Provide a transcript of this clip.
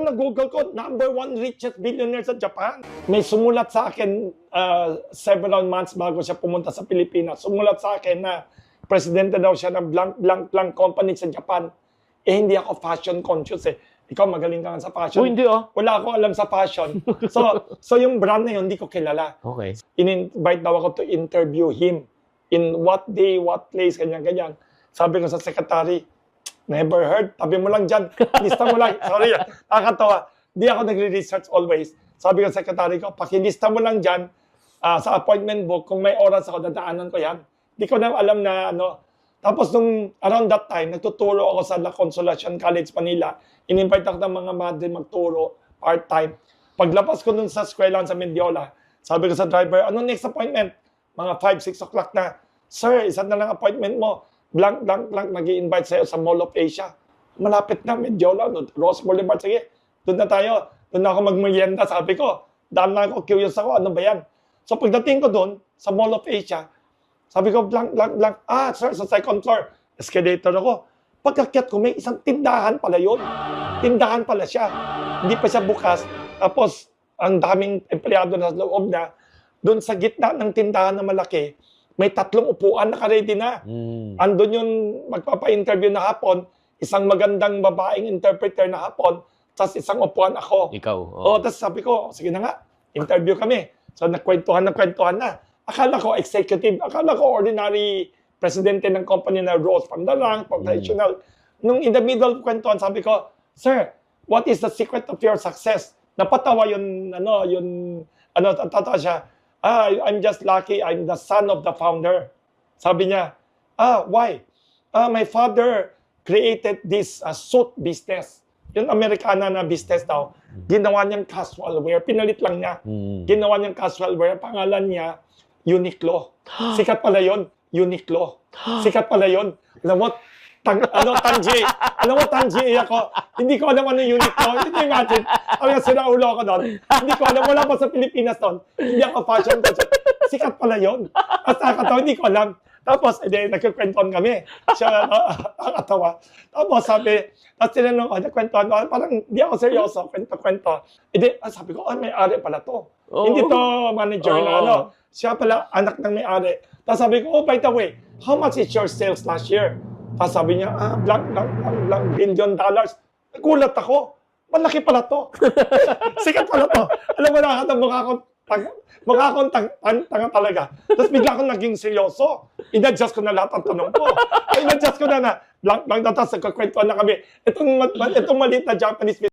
nung nag-google ko, number 1 richest billionaire sa Japan. May sumulat sa akin several months bago siya pumunta sa Pilipinas. Sumulat sa akin na presidente daw siya ng blank company sa Japan. Eh, hindi ako fashion conscious eh. Ikaw, magaling ka nga sa fashion. Oh, hindi ah. Wala akong alam sa fashion. So yung brand na yun, hindi ko kilala. Okay. In-invite daw ako to interview him. In what day, what place, ganyan-ganyan. Sabi ko sa secretary, never heard. Tabi mo lang dyan. Lista mo lang. Sorry, nakakatawa. Di ako nagre-research always. Sabi ko sa secretary ko, pakilista mo lang dyan sa appointment book. Kung may oras ako, dadaanan ko yan. Di ko na alam na ano. Tapos nung around that time, nagtuturo ako sa La Consolacion College, Manila. In-invite ako ng mga madre magturo, part-time. Paglabas ko dun sa eskwelahan sa Mendiola, sabi ko sa driver, ano next appointment? Mga 5, 6 o'clock na. Sir, isa na lang appointment mo. Blank, nag-i-invite sa'yo sa Mall of Asia. Malapit na, Mendiola, Ross Boulevard. Sige, doon na tayo. Doon na ako magmerienda, sabi ko. Dahil na ako, curious ako, ano ba yan? So pagdating ko doon, sa Mall of Asia, sabi ko, blank. Ah, sir, sa second floor. Escalator ako. Pagkakyat ko, may isang tindahan pala yun. Tindahan pala siya. Hindi pa siya bukas. Tapos, ang daming empleyado na sa loob na. Doon sa gitna ng tindahan na malaki, may 3 upuan na-ready na. Andun yung magpapa-interview na hapon, isang magandang babaeng interpreter na hapon, tapos isang upuan ako. Ikaw. Oh, tapos sabi ko, sige na nga, interview kami. So, nagkwentuhan na. Akala ko executive, akala ko ordinary presidente ng company na rose from the rank, professional. Nung in the middle kwentuhan, sabi ko, sir, what is the secret of your success? Napatawa tatawa siya. I'm just lucky, I'm the son of the founder. Sabi niya, why? My father created this suit business. Yung Amerikana na business daw. Ginawa niyang casual wear. Pinalit lang niya. Ginawa niyang casual wear. Pangalan niya, Uniqlo. Sikat pala yun. Uniqlo. Sikat pala yun. Alam mo, Tanji. Alam mo, Tanji, ako. Hindi ko alam ano Uniqlo. Hindi imagine. Ang sinaulo ako doon. Hindi ko alam. Wala pa sa Pilipinas doon. Hindi ako fashion conscious. Sikat pala yun. At nakakatawa, hindi ko alam. Tapos, nagkikwentuhan kami. Siya, nakakatawa. Tapos, tapos tinanong ko, nagkwentuhan ko, parang hindi ako seryoso, kwento. Sabi ko, may-ari pala to. Hindi to manager na ano. Siya pala, anak ng may-ari. Tapos sabi ko, by the way, how much is your sales last year? Tapos sabi niya, blank $1 billion. Nagulat ako. Malaki pala to. Sikat pala to. Alam mo, mukha akong tanga talaga. Tapos bigla akong naging seryoso. In-adjust ko na lahat ang tanong ko. In-adjust ko na blank, tapos nagkakwentuhan na kami. Itong maliit na Japanese